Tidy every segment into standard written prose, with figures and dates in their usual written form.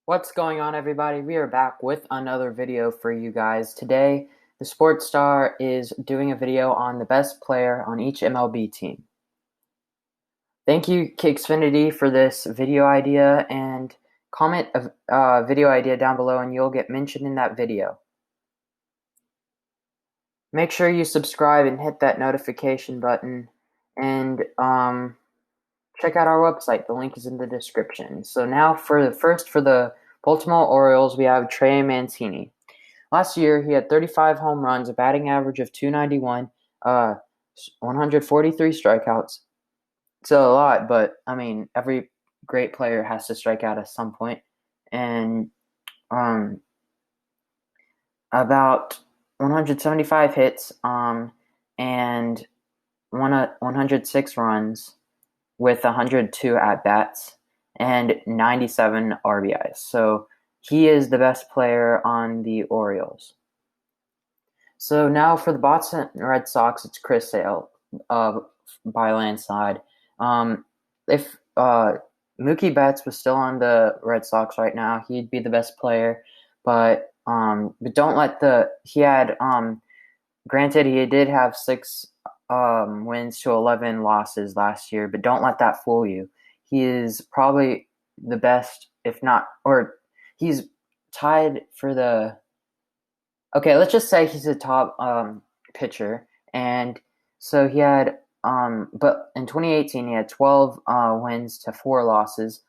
What's going on, everybody? We are back with another video for you guys. Today, the Sports Star is doing a video on the best player on each MLB team. Thank you, Xfinity, for this video idea, and comment a video idea down below and you'll get mentioned in that video. Make sure you subscribe and hit that notification button, and check out our website. The link is in the description. So now for the Baltimore Orioles, we have Trey Mancini. Last year, he had 35 home runs, a batting average of .291, 143 strikeouts. Still a lot, but I mean, every great player has to strike out at some point. And about 175 hits, and 106 runs with 102 at-bats and 97 RBIs. So he is the best player on the Orioles. So now for the Boston Red Sox, it's Chris Sale by landslide. If Mookie Betts was still on the Red Sox right now, he'd be the best player. But don't let granted, he did have 6 wins to 11 losses last year, but don't let that fool you. He is probably the best, if not, or he's tied for the. Okay, let's just say he's a top pitcher, and so he had. But in 2018, he had 12 wins to 4 losses,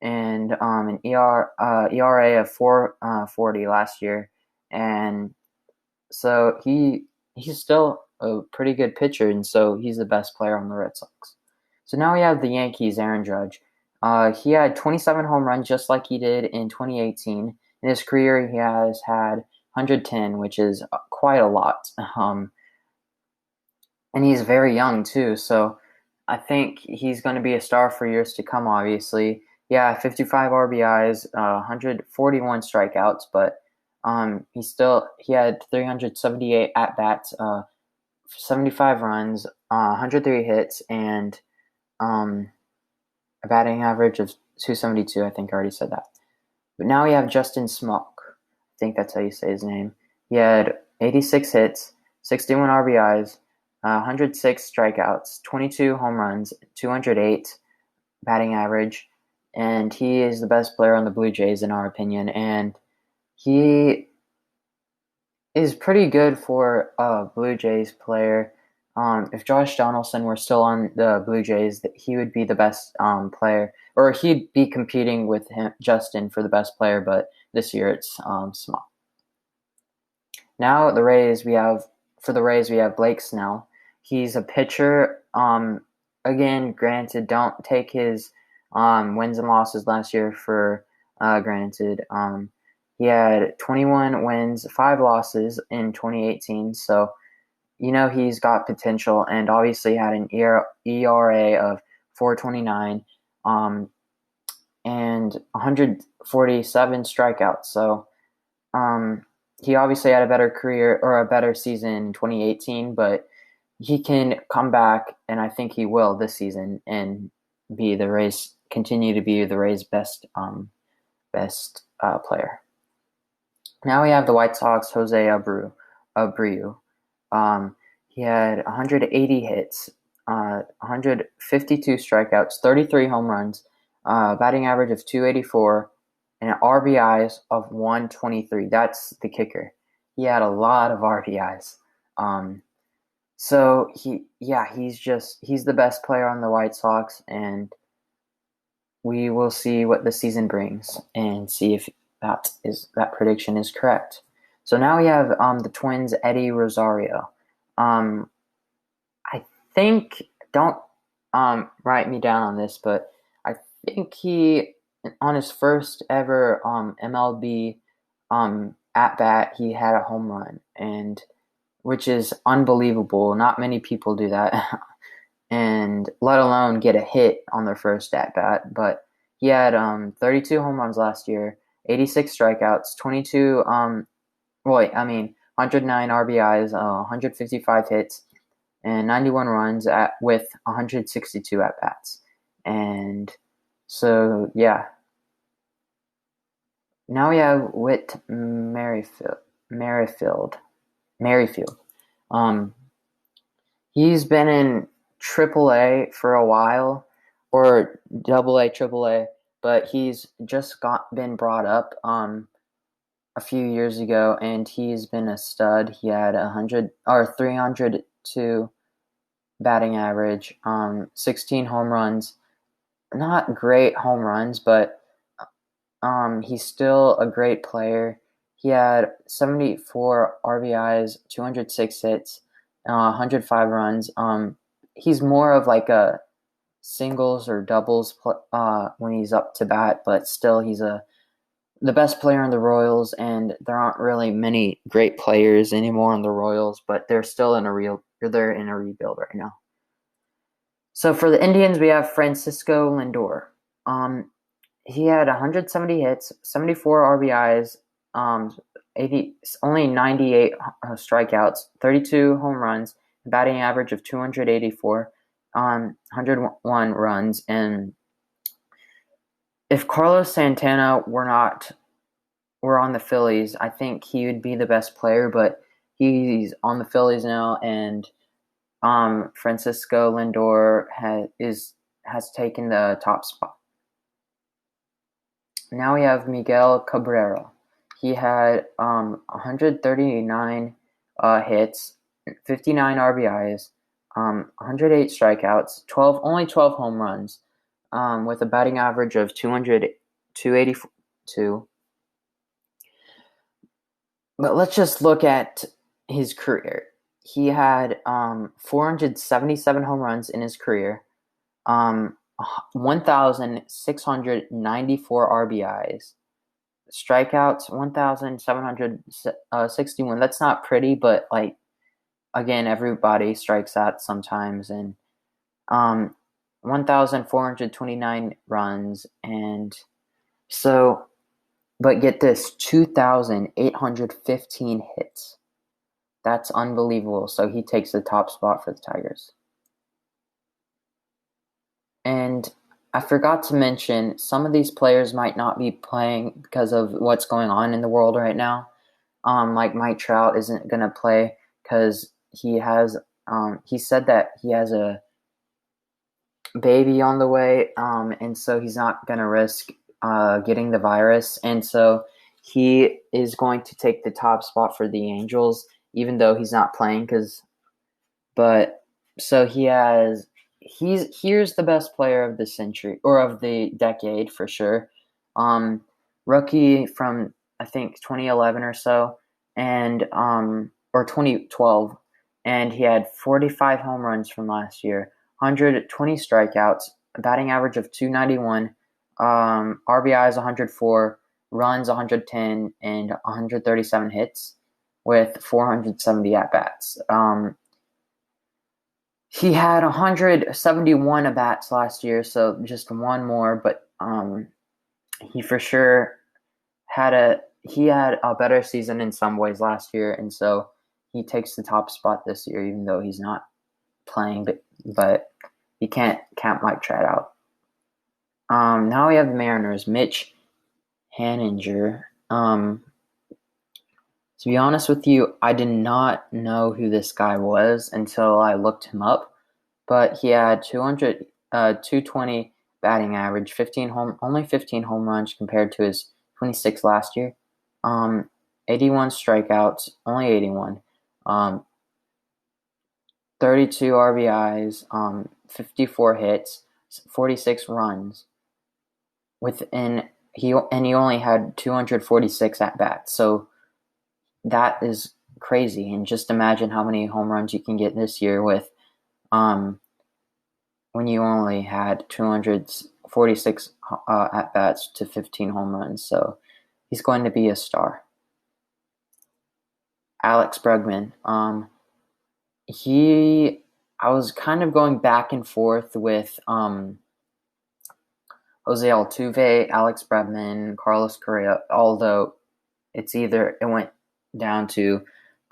and an ERA of 4.40 last year, and so he's still a pretty good pitcher, and so he's the best player on the Red Sox. So now we have the Yankees, Aaron Judge. He had 27 home runs just like he did in 2018. In his career, he has had 110, which is quite a lot. And he's very young too, so I think he's going to be a star for years to come, obviously. Yeah, 55 RBIs, 141 strikeouts, but he had 378 at-bats, 75 runs, 103 hits, and a batting average of .272. I think I already said that. But now we have Justin Smoke. I think that's how you say his name. He had 86 hits, 61 RBIs, 106 strikeouts, 22 home runs, 208 batting average, and he is the best player on the Blue Jays in our opinion, and he is pretty good for a Blue Jays player. If Josh Donaldson were still on the Blue Jays, he would be the best player, or he'd be competing with Justin for the best player, but this year it's Smoke. Now for the Rays, we have Blake Snell. He's a pitcher. Again, granted, don't take his wins and losses last year for granted. He had 21 wins, 5 losses in 2018, so he's got potential, and obviously had an ERA of 4.29 and 147 strikeouts. So he obviously had a better career or a better season in 2018, but he can come back, and I think he will this season, and continue to be the Rays' best player. Now we have the White Sox, Jose Abreu. He had 180 hits, 152 strikeouts, 33 home runs, batting average of .284, and RBIs of 123. That's the kicker. He had a lot of RBIs. So he's the best player on the White Sox, and we will see what the season brings and see if that prediction is correct. So now we have the Twins, Eddie Rosario. I think, don't write me down on this, but I think he, on his first ever MLB at bat, he had a home run, and which is unbelievable. Not many people do that, and let alone get a hit on their first at bat. But he had 32 home runs last year, 86 strikeouts, 109 RBIs, 155 hits, and 91 runs with 162 at bats. And so, yeah. Now we have Whit Merrifield. Merrifield. Um, he's been in AAA for a while, or AA, AAA, but he's just been brought up a few years ago, and he's been a stud. He had 302 batting average, 16 home runs. Not great home runs, but he's still a great player. He had 74 RBIs, 206 hits, 105 runs. He's more of like a singles or doubles when he's up to bat, but still he's the best player in the Royals, and there aren't really many great players anymore in the Royals, but they're in a rebuild right now. So for the Indians, we have Francisco Lindor. He had 170 hits, 74 RBIs, 98 strikeouts, 32 home runs, batting average of 284, 101 runs. And if Carlos Santana were on the Phillies, I think he would be the best player, but he's on the Phillies now, and Francisco Lindor has taken the top spot. Now we have Miguel Cabrera. He had 139 hits, 59 RBIs, 108 strikeouts, only 12 home runs, with a batting average of 282. But let's just look at his career. He had 477 home runs in his career, 1,694 RBIs, strikeouts 1,761. That's not pretty, but again, everybody strikes out sometimes. And 1,429 runs, and so, but get this, 2,815 hits. That's unbelievable. So he takes the top spot for the Tigers. And I forgot to mention, some of these players might not be playing because of what's going on in the world right now. Like Mike Trout isn't going to play because he said that he has a baby on the way, and so he's not going to risk getting the virus. And so he is going to take the top spot for the Angels, even though he's not playing. Here's the best player of the century, or of the decade for sure. Rookie from I think 2011 or so, and or 2012, and he had 45 home runs from last year, 120 strikeouts, a batting average of 291, RBIs 104, runs 110, and 137 hits with 470 at bats. He had 171 at bats last year, so just one more, but he for sure had a better season in some ways last year, and so he takes the top spot this year, even though he's not playing, but you can't count Mike Trout out. Now we have the Mariners, Mitch Haniger. To be honest with you, I did not know who this guy was until I looked him up, but he had 220 batting average, only 15 home runs compared to his 26 last year, 81 strikeouts, only 81, 32 RBIs, 54 hits, 46 runs. He only had 246 at bats, so that is crazy. And just imagine how many home runs you can get this year with when you only had 246 at bats to 15 home runs. So he's going to be a star. Alex Bregman. I was kind of going back and forth with Jose Altuve, Alex Bregman, Carlos Correa, although it went down to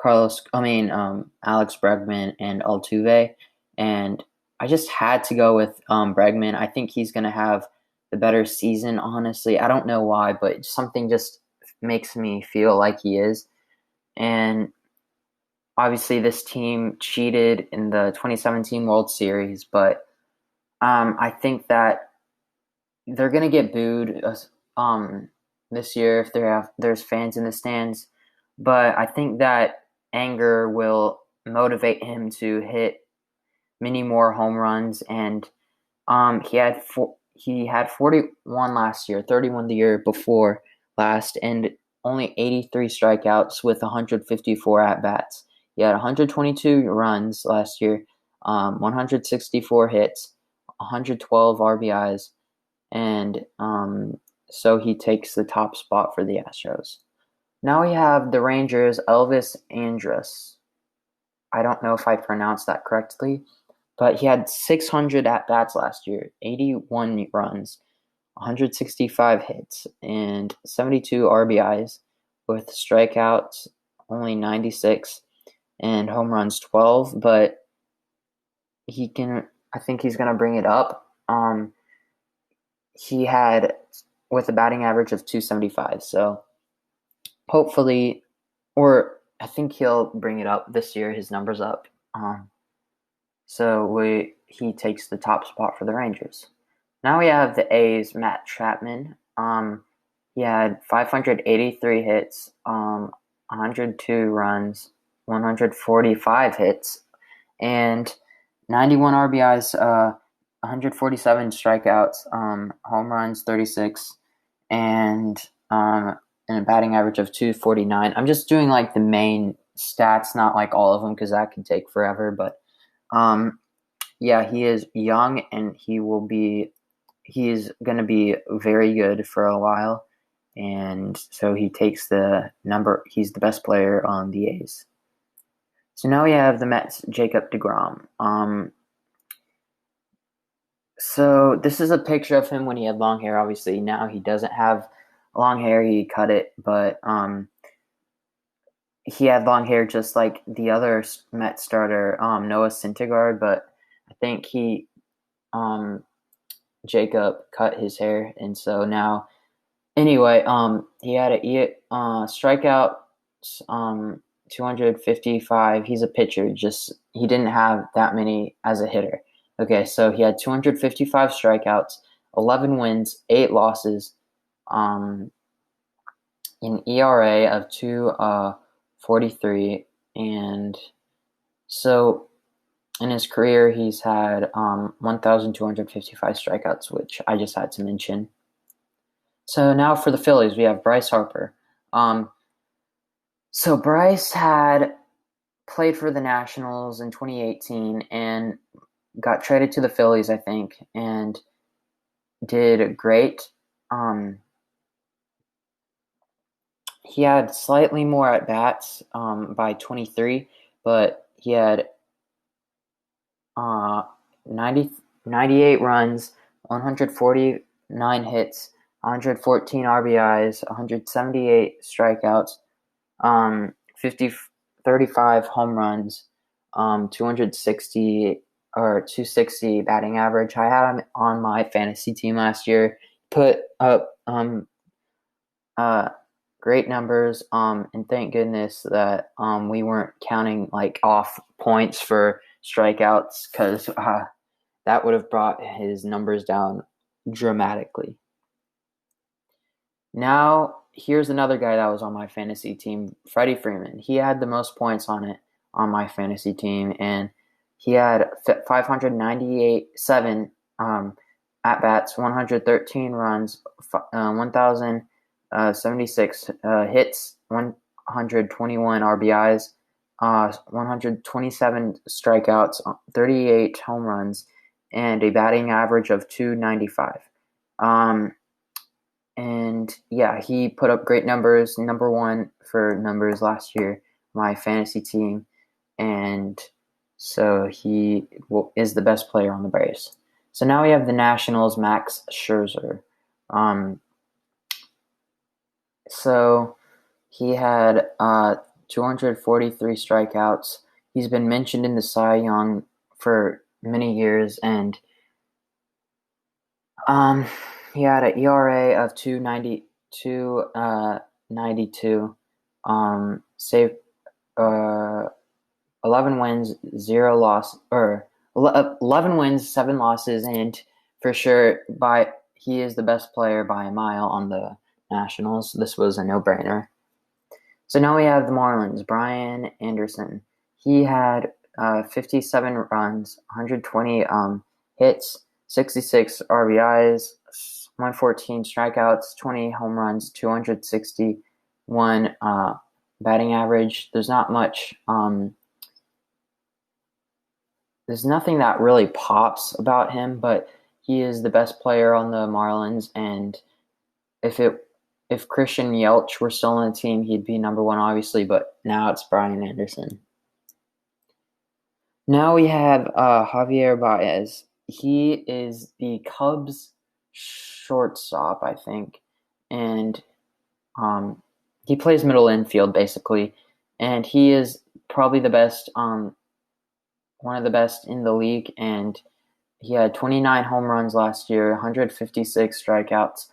Alex Bregman and Altuve, and I just had to go with Bregman. I think he's going to have the better season, honestly. I don't know why, but something just makes me feel like he is. And obviously, this team cheated in the 2017 World Series, but I think that they're gonna get booed this year if there's fans in the stands. But I think that anger will motivate him to hit many more home runs. And he had 41 last year, 31 the year before last, and only 83 strikeouts with 154 at bats. He had 122 runs last year, 164 hits, 112 RBIs, and so he takes the top spot for the Astros. Now we have the Rangers, Elvis Andrus. I don't know if I pronounced that correctly, but he had 600 at-bats last year, 81 runs, 165 hits, and 72 RBIs, with strikeouts only 96 and home runs 12, but I think he's going to bring it up. He had, with a batting average of 275, so hopefully, or I think he'll bring it up this year, his number's up. So he takes the top spot for the Rangers. Now we have the A's, Matt Chapman. He had 583 hits, 102 runs, 145 hits, and 91 RBIs, 147 strikeouts, home runs 36, and a batting average of 249. I'm just doing like the main stats, not like all of them because that could take forever. But yeah, he is young and he's going to be very good for a while. And so he takes the number. He's the best player on the A's. So now we have the Mets, Jacob deGrom. So this is a picture of him when he had long hair. Obviously, now he doesn't have long hair. He cut it, but he had long hair just like the other Met starter, Noah Syndergaard. But I think Jacob cut his hair, and so now, anyway, he had a strikeout, 255. He's a pitcher. He didn't have that many as a hitter. Okay, so he had 255 strikeouts, 11 wins, 8 losses, an ERA of 2.43, and so in his career he's had 1,255 strikeouts, which I just had to mention. So now for the Phillies, we have Bryce Harper. So Bryce had played for the Nationals in 2018 and got traded to the Phillies, I think, and did great. He had slightly more at-bats by 23, but he had 98 runs, 149 hits, 114 RBIs, 178 strikeouts, 35 home runs, 260 batting average. I had him on my fantasy team last year. Put up great numbers, and thank goodness that we weren't counting like off points for strikeouts, because that would have brought his numbers down dramatically. Now, here's another guy that was on my fantasy team, Freddie Freeman. He had the most points on my fantasy team, and he had 597 at-bats, 113 runs, 1,076 hits, 121 RBIs, 127 strikeouts, 38 home runs, and a batting average of 295. And yeah, he put up great numbers, number one for numbers last year, my fantasy team, and so he is the best player on the Braves. So now we have the Nationals, Max Scherzer. So he had 243 strikeouts. He's been mentioned in the Cy Young for many years, and he had an ERA of 2.92, 92. Saved 11 wins, 0 loss, or 11 wins, 7 losses, and for sure he is the best player by a mile on the Nationals. This was a no-brainer. So now we have the Marlins. Brian Anderson. He had 57 runs, 120 hits, 66 RBIs, 114 strikeouts, 20 home runs, 261 batting average. There's not much. There's nothing that really pops about him, but he is the best player on the Marlins. And if Christian Yelich were still on the team, he'd be number one, obviously. But now it's Brian Anderson. Now we have Javier Baez. He is the Cubs shortstop, I think, and he plays middle infield basically, and he is probably the best, one of the best in the league, and he had 29 home runs last year, 156 strikeouts.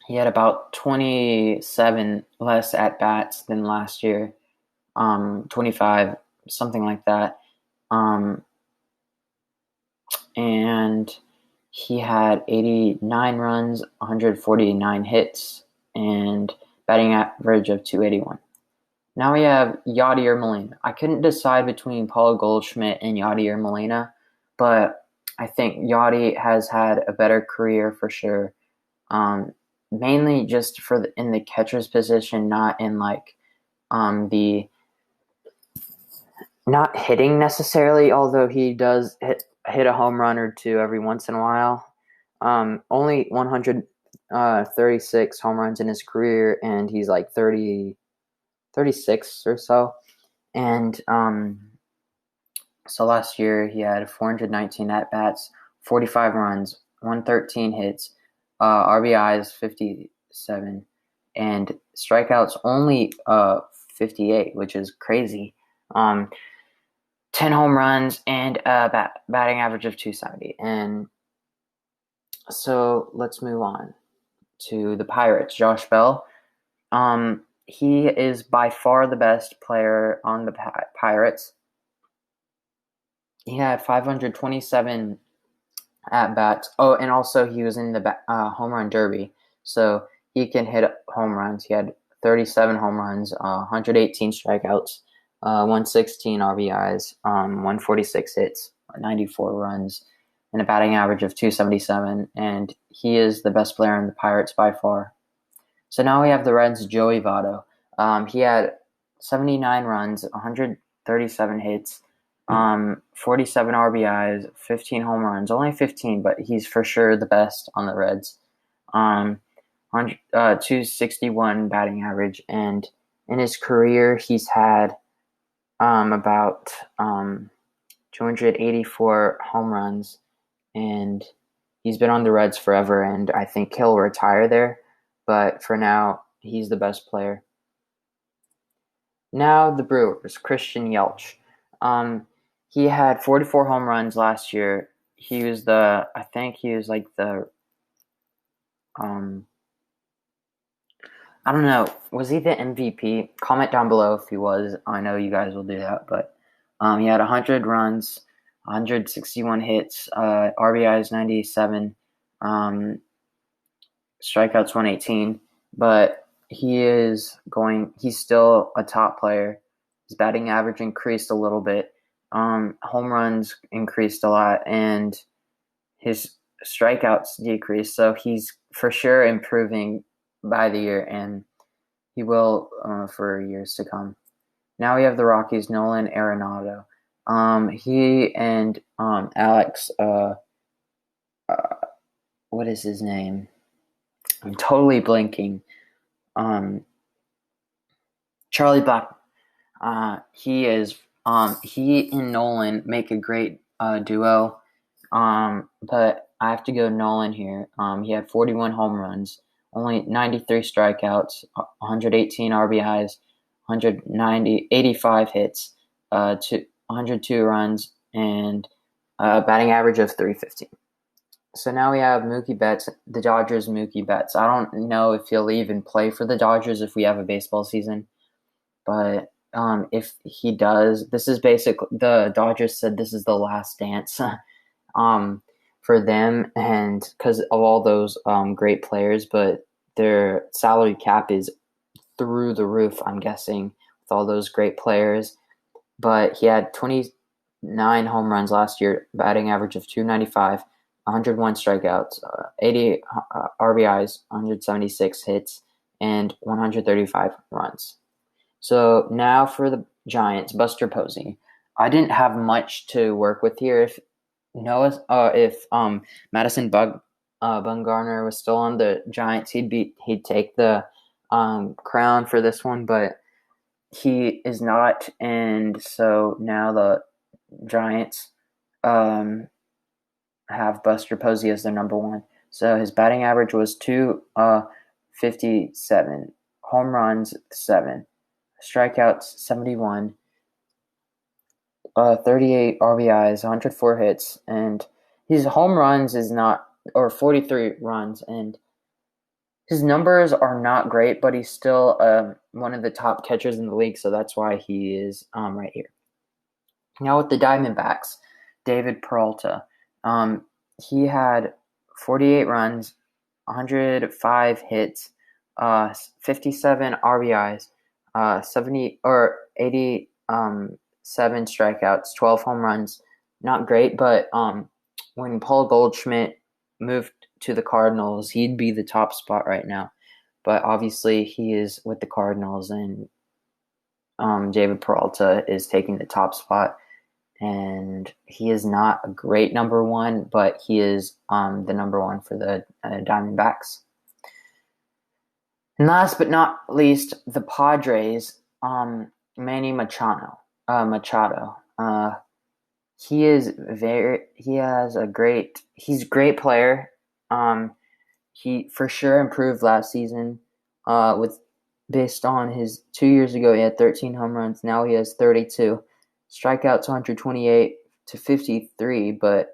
He had about 27 less at bats than last year. 25, something like that. And he had 89 runs, 149 hits, and batting average of 281. Now we have Yadier Molina. I couldn't decide between Paul Goldschmidt and Yadier Molina, but I think Yadi has had a better career for sure. Mainly just in the catcher's position, not in not hitting necessarily, although he does hit a home run or two every once in a while. Only 136 home runs in his career, and he's like 36 or so. And so last year he had 419 at-bats, 45 runs, 113 hits, RBIs 57, and strikeouts only 58, which is crazy. 10 home runs and a batting average of 270. And so let's move on to the Pirates. Josh Bell. He is by far the best player on the Pirates. He had 527 at-bats. Oh, and also he was in the home run derby, so he can hit home runs. He had 37 home runs, 118 strikeouts, 116 RBIs, 146 hits, 94 runs, and a batting average of 277. And he is the best player in the Pirates by far. So now we have the Reds' Joey Votto. He had 79 runs, 137 hits, 47 RBIs, 15 home runs. Only 15, but he's for sure the best on the Reds. 261 batting average, and in his career he's had about 284 home runs, and he's been on the Reds forever, and I think he'll retire there, but for now he's the best player. Now the Brewers, Christian Yelich. He had 44 home runs last year. He was I don't know. Was he the MVP? Comment down below if he was. I know you guys will do that. But he had 100 runs, 161 hits, RBIs 97, strikeouts 118. But he's still a top player. His batting average increased a little bit. Home runs increased a lot, and his strikeouts decreased. So he's for sure improving by the year, and he will for years to come. Now we have the Rockies, Nolan Arenado. He and Alex, what is his name? I'm totally blanking. Charlie Black. He and Nolan make a great duo. But I have to go Nolan here. He had 41 home runs, only 93 strikeouts, 118 RBIs, 85 hits, 102 runs, and a batting average of 315. So now we have Mookie Betts, the Dodgers Mookie Betts. I don't know if he'll even play for the Dodgers if we have a baseball season, but if he does, this is basically the Dodgers said this is the last dance um, for them, and because of all those great players, but their salary cap is through the roof, I'm guessing, with all those great players. But he had 29 home runs last year, batting average of 295, 101 strikeouts, 80 RBIs, 176 hits, and 135 runs. So now for the Giants, Buster Posey. I didn't have much to work with here. If Madison Bumgarner was still on the Giants, he'd take the crown for this one, but he is not, and so now the Giants have Buster Posey as their number one. So his batting average was 257, home runs 7, strikeouts 71, 38 RBIs, 104 hits, and his home runs is not, or 43 runs, and his numbers are not great, but he's still one of the top catchers in the league, so that's why he is right here. Now with the Diamondbacks, David Peralta. He had 48 runs, 105 hits, 57 RBIs, 70 or 87 strikeouts, 12 home runs. Not great, but when Paul Goldschmidt moved to the Cardinals, he'd be the top spot right now. But obviously, he is with the Cardinals, and David Peralta is taking the top spot. And he is not a great number one, but he is the number one for the Diamondbacks. And last but not least, the Padres, Manny Machado. He's a great player. He for sure improved last season. Based on his 2 years ago, he had 13 home runs. Now he has 32. Strikeouts 128 to 53, but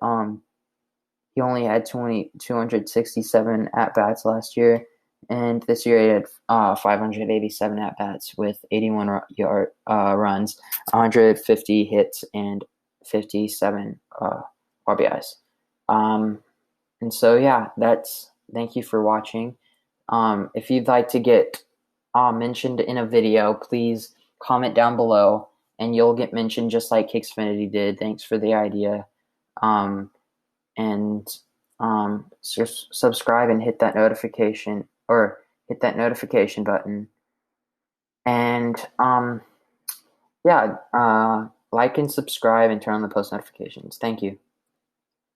he only had 267 at-bats last year, and this year he had 587 at-bats with 81 runs, 150 hits, and 57 RBIs. And so, yeah, thank you for watching. If you'd like to get mentioned in a video, please comment down below, and you'll get mentioned just like Kicksfinity did. Thanks for the idea. And subscribe and hit that notification button. And like and subscribe and turn on the post notifications. Thank you.